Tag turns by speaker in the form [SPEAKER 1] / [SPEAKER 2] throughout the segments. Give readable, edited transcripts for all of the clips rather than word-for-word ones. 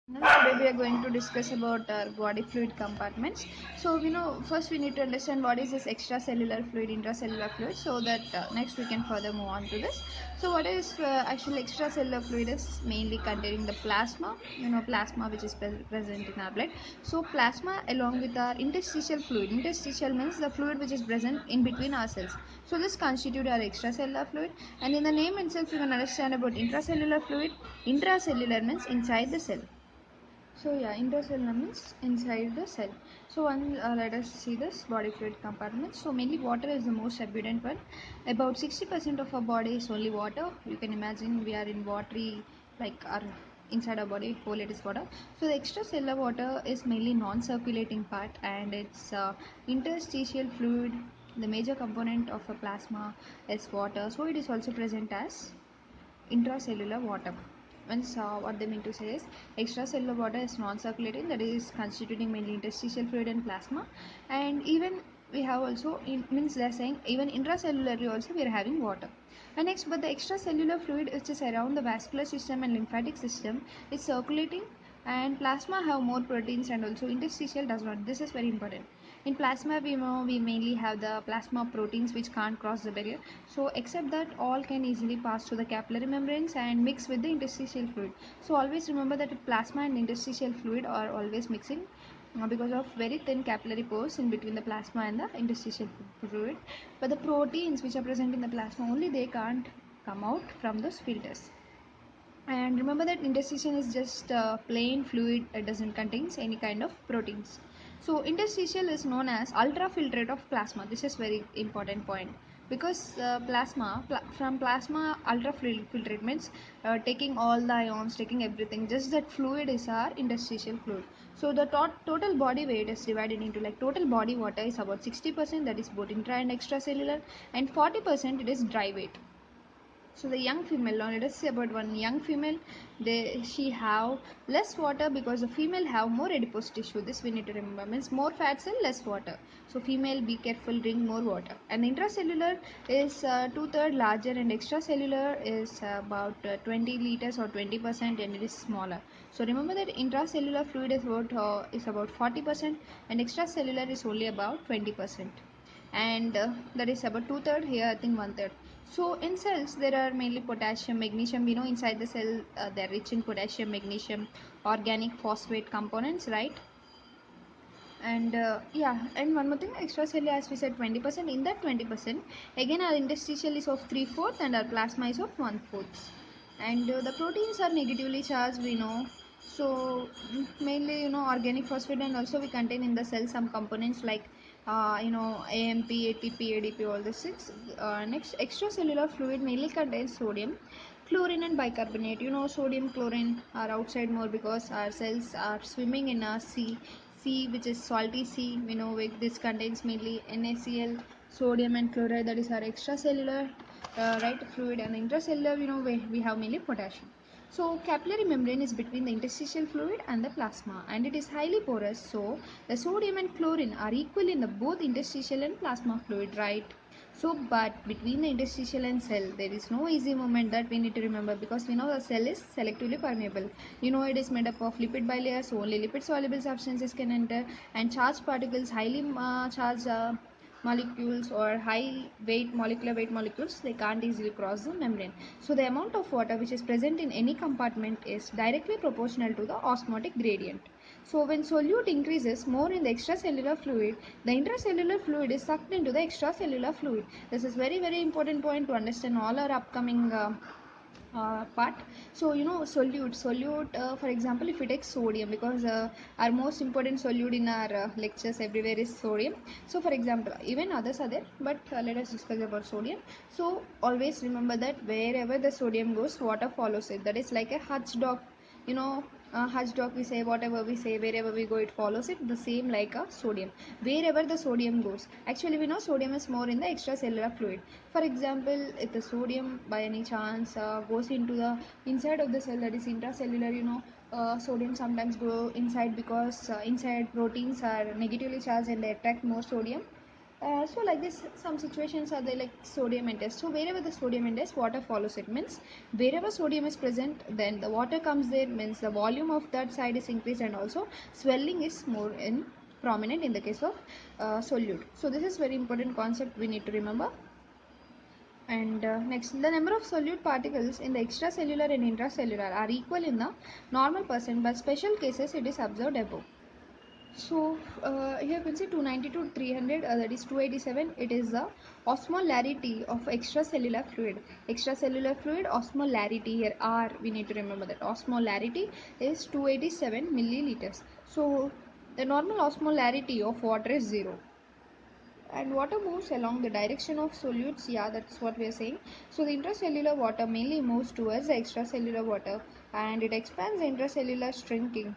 [SPEAKER 1] Today we are going to discuss about our body fluid compartments. So first we need to understand what is this extracellular fluid, intracellular fluid, so that next we can further move on to this. So what is actually extracellular fluid is mainly containing the plasma, plasma which is present in our blood. So plasma along with our interstitial fluid. Interstitial means the fluid which is present in between our cells. So this constitute our extracellular fluid, and in the name itself you can understand about intracellular fluid. Intracellular means inside the cell. So yeah, intercellular means inside the cell. So let us see this body fluid compartment. So mainly water is the most abundant one. About 60% of our body is only water. You can imagine we are in watery, like our inside our body whole it is water. So the extracellular water is mainly non-circulating part, and it's interstitial fluid. The major component of a plasma is water. So it is also present as intracellular water. Means what they mean to say is extracellular water is non-circulating, that is constituting mainly interstitial fluid and plasma. And even we have also means they're saying even intracellularly also we are having water. And next, but the extracellular fluid which is around the vascular system and lymphatic system is circulating, and plasma have more proteins, and also interstitial does not. This is very important. In plasma we know we mainly have the plasma proteins which can't cross the barrier, so except that all can easily pass through the capillary membranes and mix with the interstitial fluid. So always remember that plasma and interstitial fluid are always mixing because of very thin capillary pores in between the plasma and the interstitial fluid, but the proteins which are present in the plasma only they can't come out from those filters. And remember that interstitial is just plain fluid, it doesn't contain any kind of proteins. So interstitial is known as ultrafiltrate of plasma. This is very important point, because from plasma ultrafiltrate means taking all the ions, taking everything, just that fluid is our interstitial fluid. So the total body weight is divided into, like, total body water is about 60%, that is both intra and extracellular, and 40% it is dry weight. So the young female, now let us say about one young female, she have less water because the female have more adipose tissue. This we need to remember, means more fat cell, less water. So female, be careful, drink more water. And intracellular is 2/3 larger, and extracellular is about 20 liters or 20%, and it is smaller. So remember that intracellular fluid is about 40%, and extracellular is only about 20%, and that is about 2/3, here I think 1/3. So in cells there are mainly potassium, magnesium. We know inside the cell they are rich in potassium, magnesium, organic phosphate components, right? And yeah, and one more thing, extracellular, as we said, 20%. In that 20%, again our interstitial is of 3/4 and our plasma is of 1/4. And the proteins are negatively charged, we know. So mainly organic phosphate, and also we contain in the cell some components like AMP, ATP, ADP, all the six. Next, extracellular fluid mainly contains sodium, chlorine and bicarbonate. Sodium, chlorine are outside more because our cells are swimming in a sea which is salty sea. We know this contains mainly NaCl, sodium and chloride, that is our extracellular right fluid. And intracellular, we have mainly potassium. So capillary membrane is between the interstitial fluid and the plasma, and it is highly porous. So the sodium and chlorine are equal in the both interstitial and plasma fluid, right? So but between the interstitial and cell there is no easy movement, that we need to remember, because we know the cell is selectively permeable. It is made up of lipid bilayers, so only lipid soluble substances can enter, and charged particles, highly charged molecules or high weight molecular weight molecules, they can't easily cross the membrane. So the amount of water which is present in any compartment is directly proportional to the osmotic gradient. So when solute increases more in the extracellular fluid, the intracellular fluid is sucked into the extracellular fluid. This is very very important point to understand all our upcoming part. So solute, for example, if we take sodium, because our most important solute in our lectures everywhere is sodium. So for example, even others are there, but let us discuss about sodium. So always remember that wherever the sodium goes, water follows it. That is like a hutch dog. Hutch dog, we say whatever we say, wherever we go it follows it. The same like a sodium, wherever the sodium goes. Actually we know sodium is more in the extracellular fluid. For example, if the sodium by any chance goes into the inside of the cell, that is intracellular, sodium sometimes go inside because inside proteins are negatively charged and they attract more sodium. So like this, some situations are there like sodium enters. So wherever the sodium enters, water follows it. Means wherever sodium is present, then the water comes there. Means the volume of that side is increased, and also swelling is more in prominent in the case of solute. So this is very important concept we need to remember. And next, the number of solute particles in the extracellular and intracellular are equal in the normal person, but special cases it is observed above. So here you can see 290 to 300, that is 287. It is the osmolarity of extracellular fluid. Extracellular fluid osmolarity, here R we need to remember that osmolarity is 287 milliliters. So the normal osmolarity of water is 0. And water moves along the direction of solutes, yeah, that's what we are saying. So the intracellular water mainly moves towards the extracellular water, and it expands the intracellular shrinking,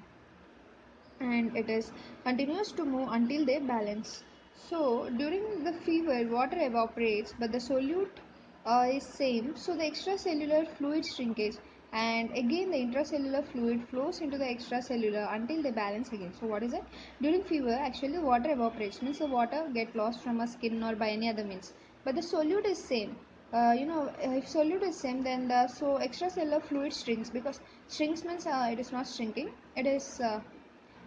[SPEAKER 1] and it is continues to move until they balance. So during the fever, water evaporates, but the solute is same. So the extracellular fluid shrinkage, and again the intracellular fluid flows into the extracellular until they balance again. So what is it? During fever, actually water evaporates, means the water get lost from our skin or by any other means, but the solute is same. If solute is same, then the extracellular fluid shrinks, because shrinks means it is not shrinking, it is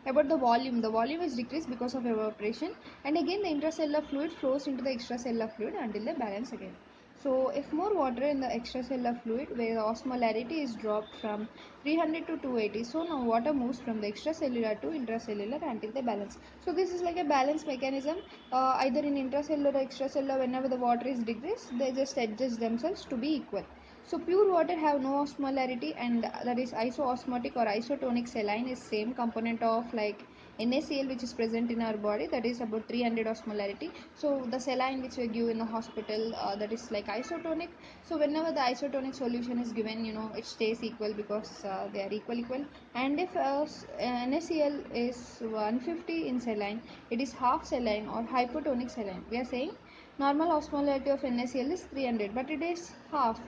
[SPEAKER 1] about the volume is decreased because of evaporation, and again the intracellular fluid flows into the extracellular fluid until they balance again. So if more water in the extracellular fluid, where the osmolarity is dropped from 300 to 280, so now water moves from the extracellular to intracellular until they balance. So this is like a balance mechanism, either in intracellular or extracellular. Whenever the water is decreased, they just adjust themselves to be equal. So pure water have no osmolarity, and that is isoosmotic or isotonic saline is same component of like NaCl, which is present in our body, that is about 300 osmolarity. So the saline which we give in the hospital, that is like isotonic. So whenever the isotonic solution is given, it stays equal, because they are equal. And if NaCl is 150 in saline, it is half saline or hypertonic saline. We are saying normal osmolarity of NaCl is 300, but it is half,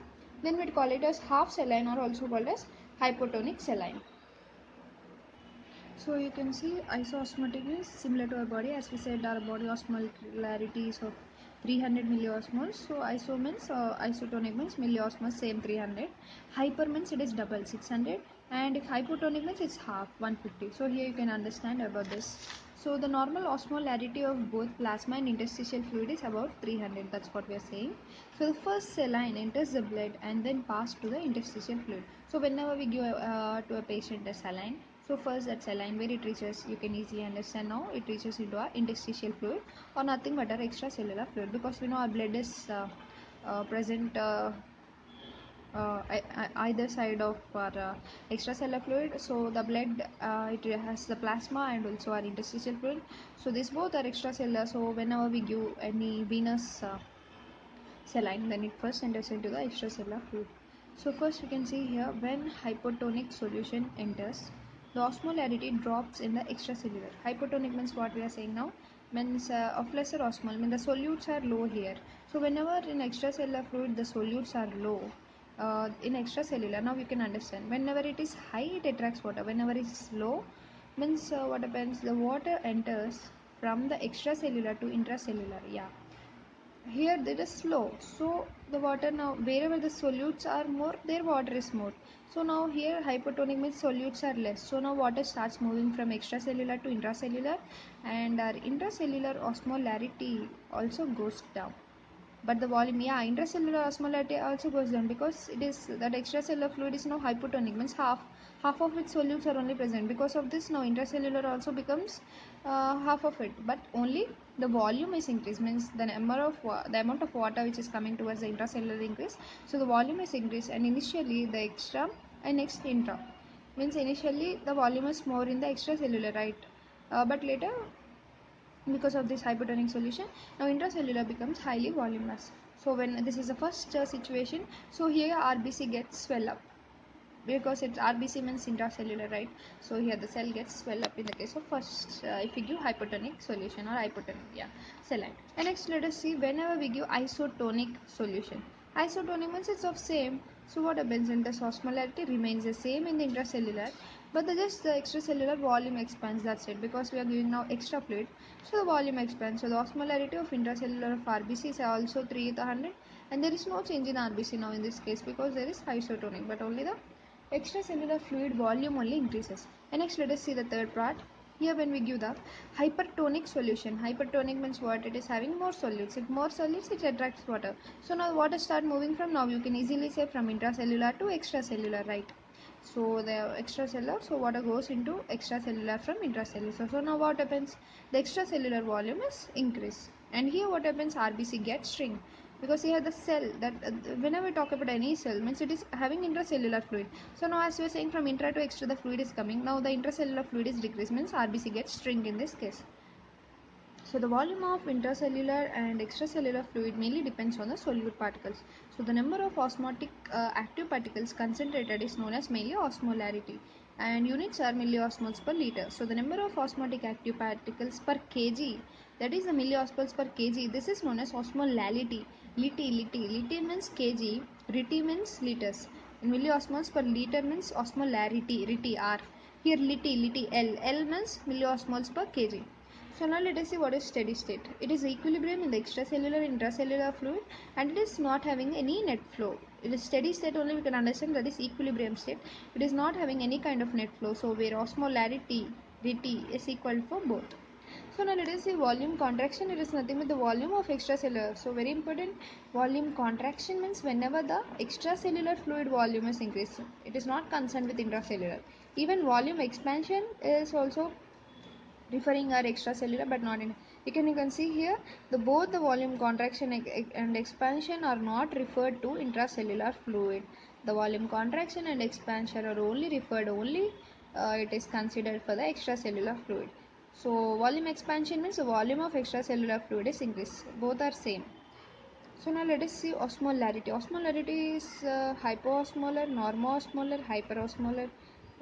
[SPEAKER 1] then we call it as half saline, or also called as hypotonic saline. So you can see isoosmotic is similar to our body. As we said, our body osmolarity is of 300 milliosmoles. So iso means isotonic means milliosmoles, same 300. Hyper means it is double, 600. And if hypotonic means it's half, 150. So here you can understand about this. So the normal osmolarity of both plasma and interstitial fluid is about 300. That's what we are saying. So the first saline enters the blood and then pass to the interstitial fluid. So whenever we give to a patient a saline, so first that saline, where it reaches, you can easily understand now, it reaches into our interstitial fluid, or nothing but our extracellular fluid, because we know our blood is present either side of our extracellular fluid. So the blood, it has the plasma and also our interstitial fluid. So these both are extracellular. So whenever we give any venous saline, then it first enters into the extracellular fluid. So first we can see here, when hypotonic solution enters, the osmolarity drops in the extracellular. Hypotonic means what we are saying now, means of lesser osmol, means the solutes are low here. So whenever in extracellular fluid the solutes are low, in extracellular, now you can understand, whenever it is high it attracts water, whenever it is low means what happens, the water enters from the extracellular to intracellular. Yeah, here there is slow, so the water, now wherever the solutes are more, their water is more. So now here hypotonic means solutes are less, so now water starts moving from extracellular to intracellular, and our intracellular osmolarity also goes down, but the volume, yeah, intracellular osmolarity also goes down, because it is that extracellular fluid is now hypotonic, means half of its solutes are only present. Because of this, now intracellular also becomes half of it, but only the volume is increased, means the the amount of water which is coming towards the intracellular increase. So the volume is increased, and initially the extra and next intra, means initially the volume is more in the extracellular, right, but later, because of this hypertonic solution, now intracellular becomes highly voluminous. So when this is the first situation, so here RBC gets swell up, because it's RBC means intracellular, right? So here the cell gets swell up in the case of first, if we give hypertonic solution or hypotonic, yeah, saline. And next let us see, whenever we give isotonic solution, isotonic means it's of same. So what happens, in this osmolarity remains the same in the intracellular, but just the extracellular volume expands, that's it, because we are giving now extra fluid, so the volume expands. So the osmolarity of intracellular of RBC is also 3 to 100, and there is no change in RBC now in this case because there is isotonic, but only the extracellular fluid volume only increases. And next let us see the third part. Here when we give the hypertonic solution, hypertonic means what? It is having more solutes. If more solutes, it attracts water. So now water start moving from, now you can easily say from intracellular to extracellular, right? So the extracellular, so water goes into extracellular from intracellular. So now what happens? The extracellular volume is increased, and here what happens? RBC gets shrink, because here the cell that whenever we talk about any cell means it is having intracellular fluid. So now as we are saying from intra to extra the fluid is coming, now the intracellular fluid is decreased, means RBC gets shrink in this case. So the volume of intracellular and extracellular fluid mainly depends on the solute particles. So the number of osmotic active particles concentrated is known as mainly osmolarity, and units are milliosmoles per liter. So the number of osmotic active particles per kg, that is the milliosmoles per kg, this is known as osmolality. Liti means kg, riti means liters. Milliosmoles per liter means osmolarity, riti R. Here liti L means milliosmoles per kg. So now let us see what is steady state. It is equilibrium in the extracellular intracellular fluid, and it is not having any net flow. It is steady state only we can understand, that is equilibrium state. It is not having any kind of net flow. So where osmolarity Dt is equal for both. So now let us see volume contraction. It is nothing but the volume of extracellular. So very important, volume contraction means whenever the extracellular fluid volume is increasing. It is not concerned with intracellular. Even volume expansion is also referring our extracellular, but not in. You can see here the both the volume contraction and expansion are not referred to intracellular fluid. The volume contraction and expansion are only referred, it is considered for the extracellular fluid. So volume expansion means the volume of extracellular fluid is increased. Both are same. So now let us see osmolarity. Osmolarity is hypoosmolar, normosmolar, hyperosmolar.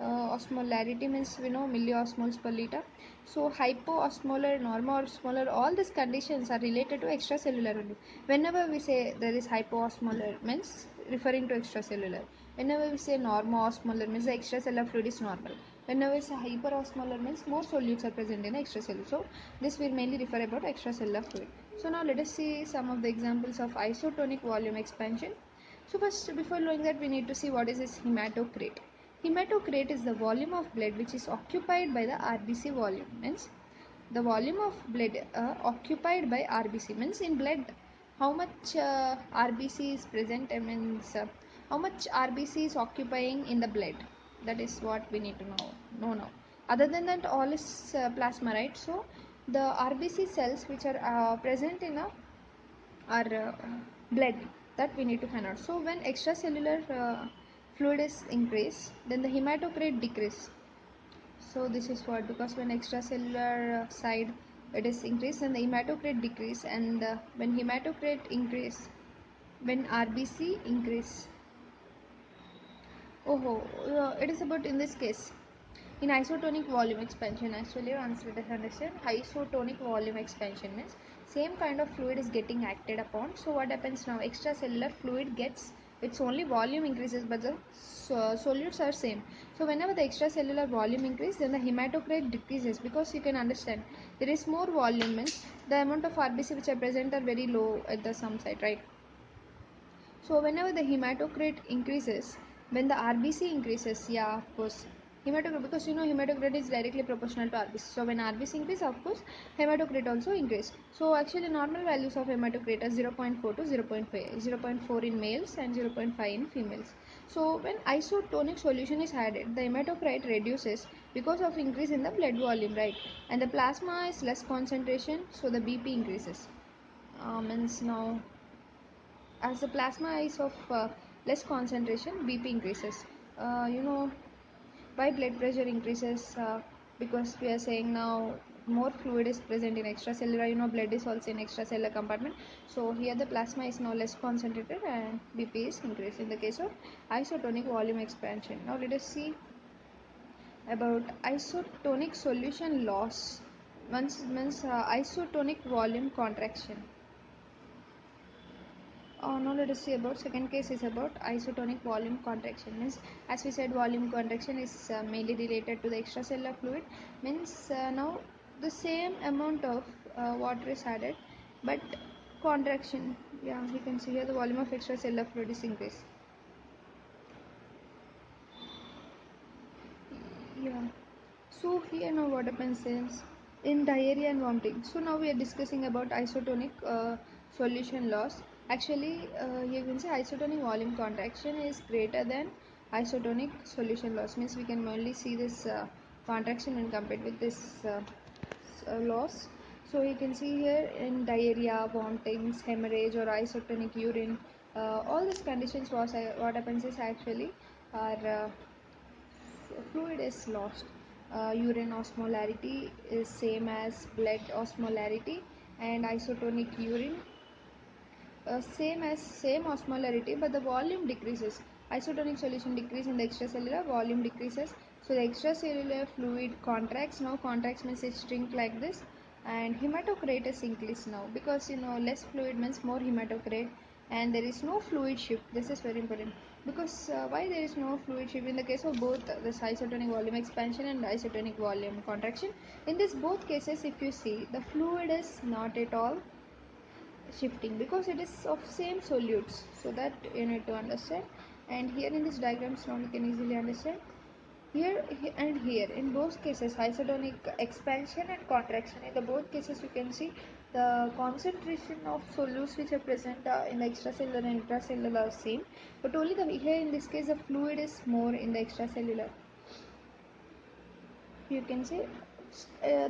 [SPEAKER 1] Osmolarity means we know milliosmoles per liter. So hypoosmolar, normosmolar, all these conditions are related to extracellular only. Whenever we say there is hypoosmolar means referring to extracellular. Whenever we say normosmolar means the extracellular fluid is normal. Whenever we say hyperosmolar means more solutes are present in the extracellular. So this will mainly refer about extracellular fluid. So now let us see some of the examples of isotonic volume expansion. So first, before knowing that, we need to see what is this hematocrit. Hematocrit is the volume of blood which is occupied by the RBC volume. Means the volume of blood occupied by RBC, means in blood how much RBC is present, means how much RBC is occupying in the blood. That is what we need to know now. Other than that, all is plasma, right? So the RBC cells which are present in our blood, that we need to find out. So when extracellular fluid is increased, then the hematocrit decrease. So this is what, because when extracellular side it is increased and the hematocrit decrease, and when hematocrit increase, when RBC increase, it is about in this case in isotonic volume expansion. Actually once let us understand, isotonic volume expansion means same kind of fluid is getting acted upon. So what happens now, extracellular fluid gets its only volume increases, but the solutes are same. So whenever the extracellular volume increases, then the hematocrit decreases, because you can understand there is more volume means the amount of RBC which are present are very low at the some site, right? So whenever the hematocrit increases, when the RBC increases, yeah, of course, hematocrit, because you know hematocrit is directly proportional to RBC. So when RBC increases, of course, hematocrit also increases. So actually normal values of hematocrit are 0.4 to 0.5, 0.4 in males and 0.5 in females. So when isotonic solution is added, the hematocrit reduces because of increase in the blood volume, right? And the plasma is less concentration, so the BP increases. Means now, as the plasma is of less concentration, BP increases. Why blood pressure increases? Because we are saying now more fluid is present in extracellular. Blood is also in extracellular compartment. So here the plasma is now less concentrated and BP is increased in the case of isotonic volume expansion. Now let us see about isotonic solution loss. Once means isotonic volume contraction. Now let us see about second case is about isotonic volume contraction. Means as we said, volume contraction is mainly related to the extracellular fluid. Means now the same amount of water is added, but contraction. Yeah, you can see here the volume of extracellular fluid is increased. Yeah. So here now what happens is in diarrhea and vomiting. So now we are discussing about isotonic solution loss. Actually, you can say isotonic volume contraction is greater than isotonic solution loss. Means we can only see this contraction when compared with this loss. So you can see here in diarrhea, vomitings, hemorrhage or isotonic urine. All these conditions what happens is actually are fluid is lost. Urine osmolarity is same as blood osmolarity, and isotonic urine same osmolarity, but the volume decreases. Isotonic solution decrease in the extracellular, volume decreases. So the extracellular fluid contracts. Now contracts means it shrink like this, and hematocrit is increased now because less fluid means more hematocrit, and there is no fluid shift. This is very important because why there is no fluid shift in the case of both this isotonic volume expansion and isotonic volume contraction. In this both cases, if you see, the fluid is not at all shifting because it is of same solutes, so that you need to understand. And here in this diagrams now you can easily understand here and here. In both cases, isotonic expansion and contraction, in the both cases you can see the concentration of solutes which are present in the extracellular and intracellular are same, but only here in this case the fluid is more in the extracellular. You can see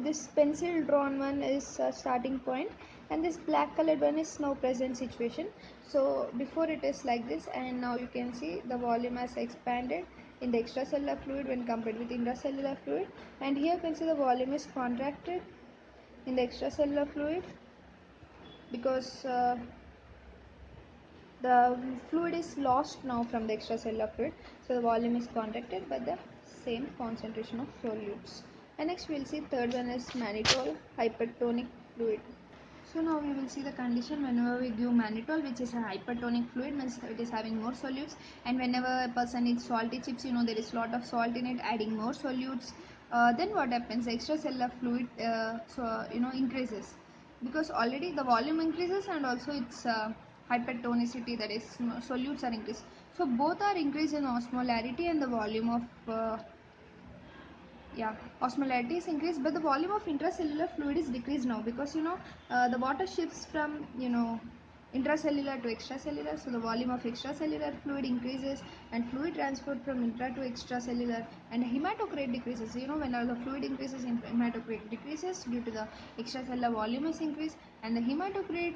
[SPEAKER 1] this pencil drawn one is starting point, and this black colored one is now present situation. So before it is like this, and now you can see the volume has expanded in the extracellular fluid when compared with intracellular fluid, and here you can see the volume is contracted in the extracellular fluid because the fluid is lost now from the extracellular fluid, so the volume is contracted by the same concentration of solutes. And next we will see third one is Manitobal hypertonic fluid. So now we will see the condition whenever we give mannitol, which is a hypertonic fluid, means it is having more solutes, and whenever a person eats salty chips, there is lot of salt in it, adding more solutes. Then what happens? The extracellular fluid increases because already the volume increases and also its hypertonicity, that is solutes are increased. So both are increased in osmolarity and the volume of osmolarity is increased, but the volume of intracellular fluid is decreased now because the water shifts from intracellular to extracellular, so the volume of extracellular fluid increases and fluid transport from intra to extracellular, and hematocrit decreases. When the fluid increases, hematocrit decreases due to the extracellular volume is increased, and the hematocrit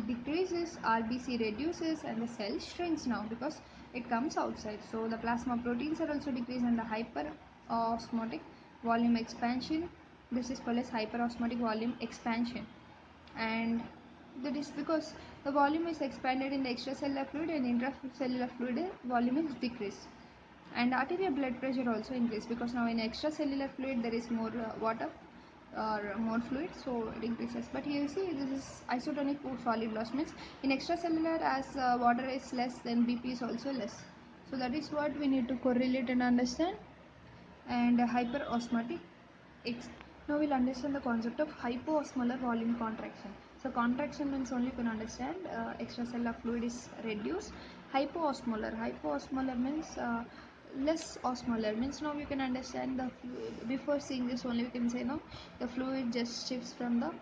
[SPEAKER 1] decreases, RBC reduces, and the cell shrinks now because it comes outside. So the plasma proteins are also decreased, and the hyperosmotic volume expansion, this is called as hyperosmotic volume expansion, and that is because the volume is expanded in the extracellular fluid and intracellular fluid volume is decreased. And arterial blood pressure also increased because now in extracellular fluid there is more water or more fluid, so it increases. But here you see this is isotonic solid loss, means in extracellular as water is less, then BP is also less. So that is what we need to correlate and understand. And hyperosmotic. Now we'll understand the concept of hypoosmolar volume contraction. So contraction means only you can understand extracellular fluid is reduced. Hypoosmolar means less osmolar, means now you can understand the fluid. Before seeing this only we can say now the fluid just shifts from the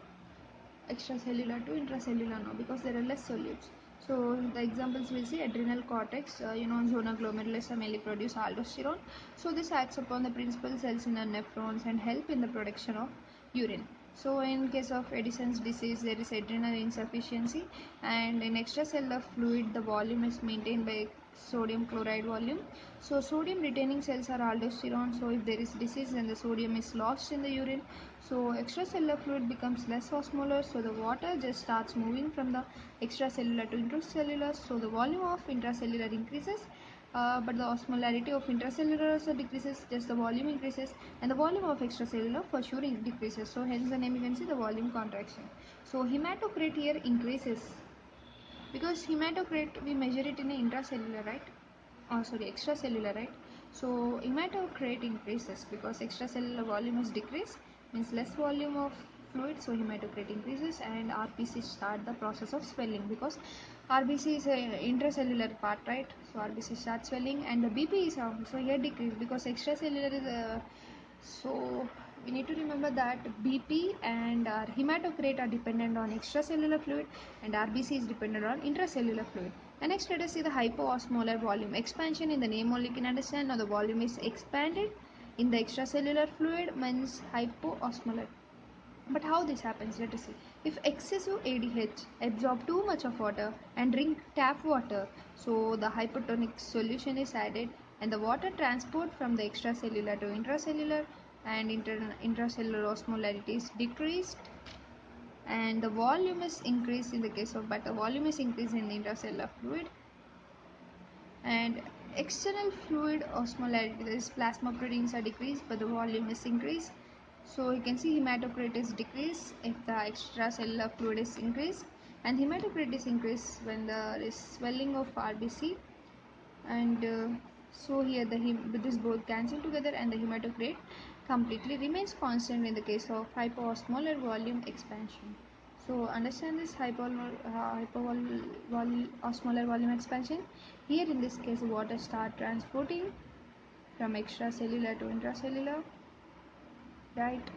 [SPEAKER 1] extracellular to intracellular now because there are less solutes. So the examples we see adrenal cortex, zona glomerulus mainly produce aldosterone. So this acts upon the principal cells in the nephrons and help in the production of urine. So in case of Addison's disease, there is adrenal insufficiency, and in extracellular fluid the volume is maintained by sodium chloride volume. So sodium retaining cells are aldosterone. So if there is disease, then the sodium is lost in the urine. So extracellular fluid becomes less osmolar, so the water just starts moving from the extracellular to intracellular. So the volume of intracellular increases, but the osmolarity of intracellular also decreases, just the volume increases, and the volume of extracellular for sure decreases. So hence the name you can see the volume contraction. So hematocrit here increases because hematocrit we measure it in a intracellular, right? Oh, sorry, extracellular, right? So hematocrit increases because extracellular volume is decreased, means less volume of fluid, so hematocrit increases and RBC start the process of swelling because RBC is a intracellular part, right? So RBC starts swelling and the BP is also here decreased because extracellular is a, so we need to remember that BP and our hematocrit are dependent on extracellular fluid and RBC is dependent on intracellular fluid. And next let us see the hypoosmolar volume expansion. In the name only you can understand. Now the volume is expanded in the extracellular fluid means hypoosmolar. But how this happens? Let us see. If excessive ADH absorb too much of water and drink tap water, so the hypertonic solution is added and the water transport from the extracellular to intracellular and intracellular osmolarity is decreased and the volume is increased in the case of, but the volume is increased in the intracellular fluid and external fluid osmolarity, that is plasma proteins are decreased but the volume is increased. So you can see hematocrit is decreased if the extracellular fluid is increased and hematocrit is increased when there is swelling of RBC and so here this both cancel together and the hematocrit completely remains constant in the case of hypoosmolar volume expansion. So understand this hypoosmolar volume expansion. Here in this case water start transporting from extracellular to intracellular, right?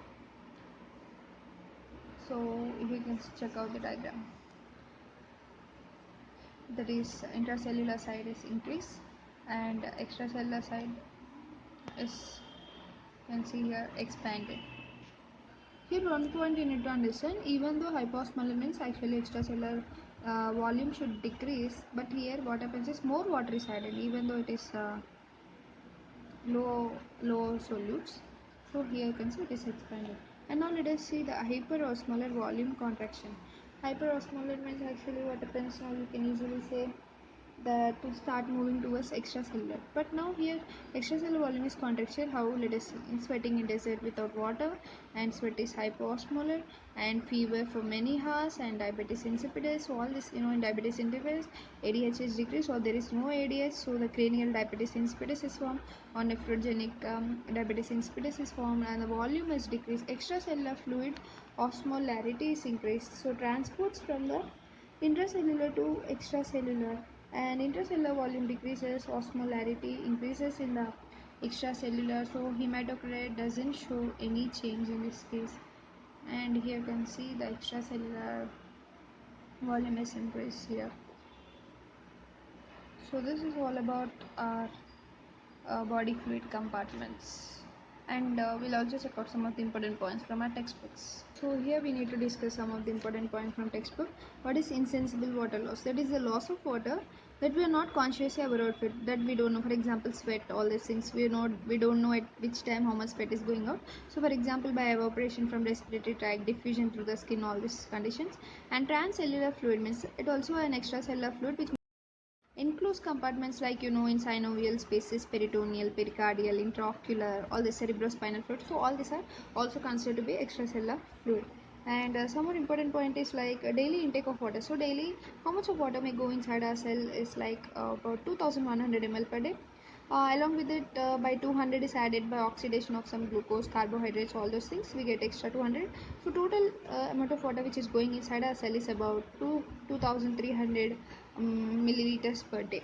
[SPEAKER 1] So you can check out the diagram. That is intracellular side is increased and extracellular side is, you can see here, expanded. Here one point you need to understand, even though hypoosmolar means actually extracellular volume should decrease, but here what happens is more water is added even though it is low solutes. So here you can see it is expanded. And now let us see the hyperosmolar volume contraction. Hyperosmolar means actually what happens now, you can easily say that to start moving towards extracellular. But now here extracellular volume is contraction. How? Let us see. Sweating in desert without water and sweat is hypoosmolar and fever for many hours and diabetes insipidus. So all this, in diabetes insipidus ADH is decreased or there is no ADH, so the cranial diabetes insipidus is formed or nephrogenic diabetes insipidus is formed and the volume is decreased. Extracellular fluid osmolarity is increased, so transports from the intracellular to extracellular and intracellular volume decreases, osmolarity increases in the extracellular, so hematocrit doesn't show any change in this case. And here you can see the extracellular volume is increased here. So this is all about our body fluid compartments. And we'll also check out some of the important points from our textbooks. So here we need to discuss some of the important points from textbook. What is insensible water loss? That is the loss of water that we are not consciously aware of it, that we don't know. For example, sweat, all these things we don't know at which time how much sweat is going out. So for example, by evaporation from respiratory tract, diffusion through the skin, all these conditions. And transcellular fluid means it also an extracellular fluid which includes compartments like in synovial spaces, peritoneal, pericardial, intraocular, all the cerebrospinal fluid. So all these are also considered to be extracellular fluid. And some more important point is like daily intake of water. So daily how much of water may go inside our cell is like about 2100 ml per day. Along with it, by 200 is added by oxidation of some glucose, carbohydrates, all those things, we get extra 200. So total amount of water which is going inside our cell is about 2300 milliliters per day.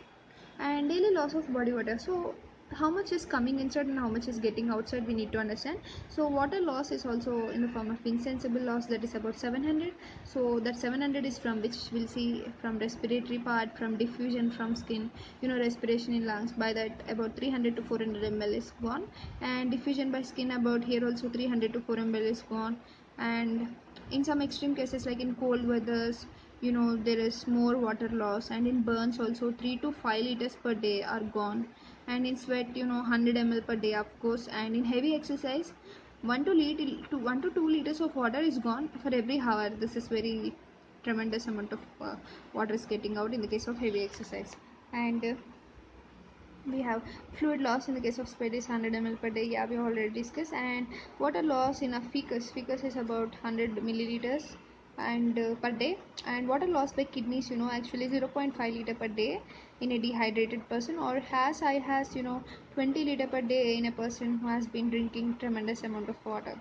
[SPEAKER 1] And daily loss of body water. So how much is coming inside and how much is getting outside, we need to understand. So water loss is also in the form of insensible loss, that is about 700. So that 700 is from which we'll see from respiratory part, from diffusion from skin, respiration in lungs, by that about 300 to 400 ml is gone, and diffusion by skin about here also 300 to 400 ml is gone. And in some extreme cases like in cold weathers, there is more water loss, and in burns also 3 to 5 liters per day are gone, and in sweat 100 ml per day of course, and in heavy exercise 1 to 2 liters of water is gone for every hour. This is very tremendous amount of water is getting out in the case of heavy exercise. And we have fluid loss in the case of sweat is 100 ml per day, yeah, we already discussed. And water loss in a fecus is about 100 milliliters and per day. And water loss by kidneys, actually 0.5 liter per day in a dehydrated person, or as high as 20 liter per day in a person who has been drinking tremendous amount of water.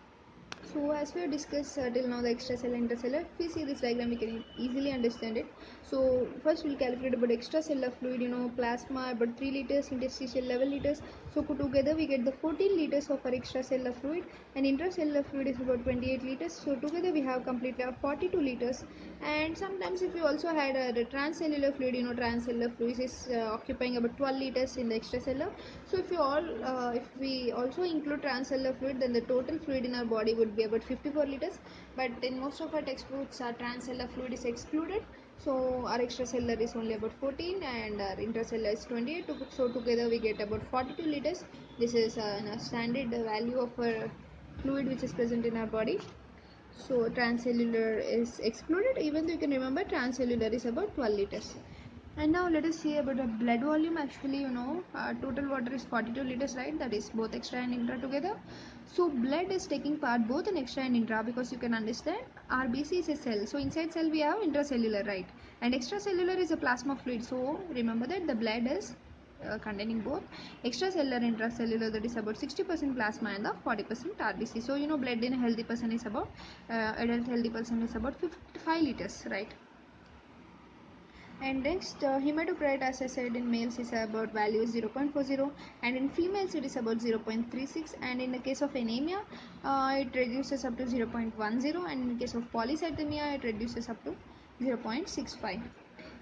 [SPEAKER 1] So as we have discussed till now the extracellular intercellular, if we see this diagram we can easily understand it. So first we'll calculate about extracellular fluid, plasma about 3 liters, interstitial 11 liters. So together we get the 14 liters of our extracellular fluid, and intracellular fluid is about 28 liters. So together we have completely 42 liters. And sometimes if you also had the transcellular fluid, transcellular fluid is occupying about 12 liters in the extracellular. So if we also include transcellular fluid, then the total fluid in our body would be about 54 liters. But in most of our textbooks transcellular fluid is excluded, so our extracellular is only about 14 and our intracellular is 28. So together we get about 42 liters. This is a standard value of a fluid which is present in our body. So transcellular is excluded, even though you can remember transcellular is about 12 liters. And now let us see about the blood volume. Actually, total water is 42 liters, right? That is both extra and intra together. So blood is taking part both in extra and intra, because you can understand RBC is a cell. So inside cell we have intracellular, right? And extracellular is a plasma fluid. So remember that the blood is containing both extracellular and intracellular, that is about 60% plasma and the 40% RBC. So blood in a healthy person is about adult healthy person is about 55 liters, right? And next, hematocrit, as I said, in males is about value is 0.40, and in females it is about 0.36, and in the case of anemia it reduces up to 0.10, and in case of polycythemia it reduces up to 0.65.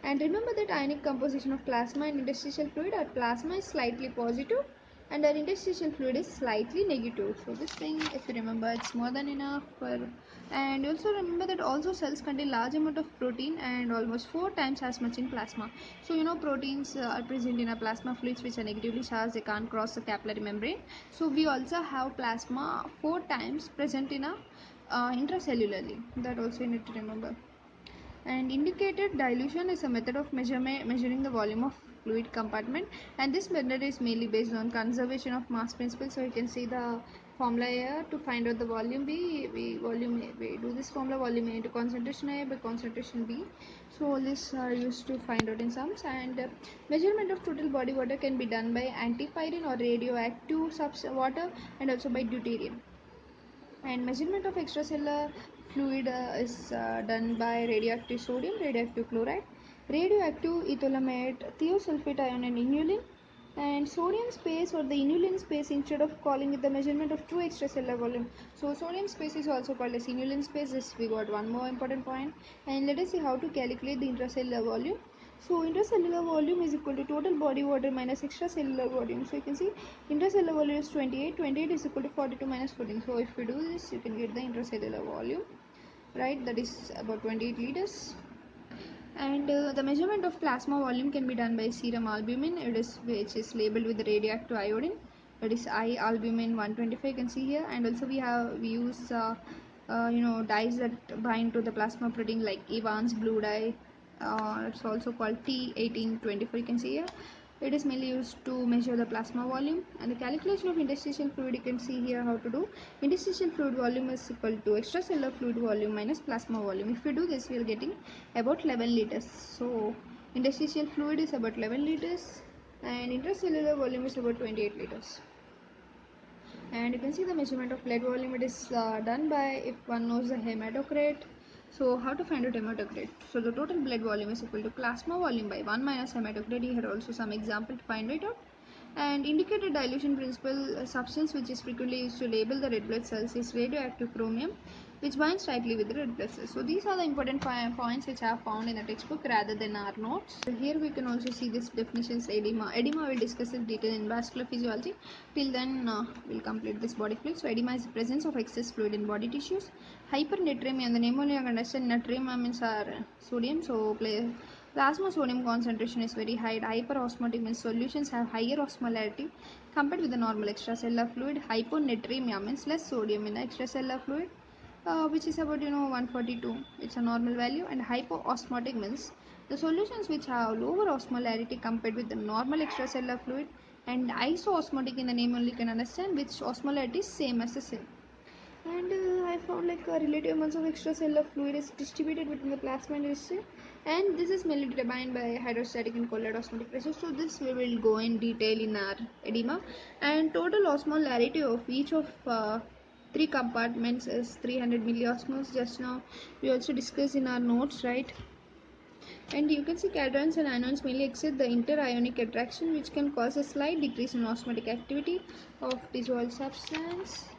[SPEAKER 1] And remember that ionic composition of plasma and interstitial fluid, our plasma is slightly positive and our interstitial fluid is slightly negative. So this thing, if you remember, it's more than enough for. And also remember that also cells contain large amount of protein and almost 4 times as much in plasma. So proteins are present in our plasma fluids which are negatively charged, they can't cross the capillary membrane. So we also have plasma 4 times present in a intracellularly, that also you need to remember. And indicated dilution is a method of measuring the volume of fluid compartment, and this method is mainly based on conservation of mass principle. So you can see the formula here to find out the volume B. We do this formula volume A into concentration A by concentration B. So all this are used to find out in sums. And measurement of total body water can be done by antipyrine or radioactive water, and also by deuterium. And measurement of extracellular fluid is done by radioactive sodium, radioactive chloride, radioactive etholamate, thiosulfate ion, and inulin. And sodium space or the inulin space, instead of calling it the measurement of true extracellular volume, so sodium space is also called as inulin space. This we got one more important point. And let us see how to calculate the intracellular volume. So intracellular volume is equal to total body water minus extracellular volume. So you can see intracellular volume is 28. 28 is equal to 42 minus 14. So if you do this, you can get the intracellular volume, right? That is about 28 liters. And the measurement of plasma volume can be done by serum albumin, which is labeled with radioactive iodine. That is I albumin 125. You can see here. And also we use dyes that bind to the plasma protein, like Evans blue dye. It's also called T1824. You can see here. It is mainly used to measure the plasma volume. And the calculation of interstitial fluid, you can see here how to do. Interstitial fluid volume is equal to extracellular fluid volume minus plasma volume. If we do this, we are getting about 11 liters. So interstitial fluid is about 11 liters and intracellular volume is about 28 liters. And you can see the measurement of blood volume. It is done by, if one knows the hematocrit. So how to find out hematocrit? So the total blood volume is equal to plasma volume by 1 minus hematocrit. Here are also some example to find it out. And indicated dilution principle, a substance which is frequently used to label the red blood cells is radioactive chromium, which binds tightly with the red blood cells. So these are the important points which I have found in the textbook rather than our notes. So here we can also see this definitions edema. Edema will discuss in detail in vascular physiology. Till then we'll complete this body fluid. So edema is the presence of excess fluid in body tissues. Hypernatremia, the name only you understand, natrium means sodium. So plasma sodium concentration is very high. Hyperosmotic means solutions have higher osmolarity compared with the normal extracellular fluid. Hyponatremia means less sodium in the extracellular fluid, which is about 142. It's a normal value. And hypoosmotic means the solutions which have lower osmolarity compared with the normal extracellular fluid. And isoosmotic, in the name only you can understand, which osmolarity is same as the same. And I found like a relative amounts of extracellular fluid is distributed between the plasma and the and this is mainly determined by hydrostatic and colloid osmotic pressure. So this we will go in detail in our edema. And total osmolarity of each of three compartments is 300 milliosmoles. Just now we also discussed in our notes, right? And you can see cations and anions mainly exert the inter-ionic attraction, which can cause a slight decrease in osmotic activity of dissolved substance.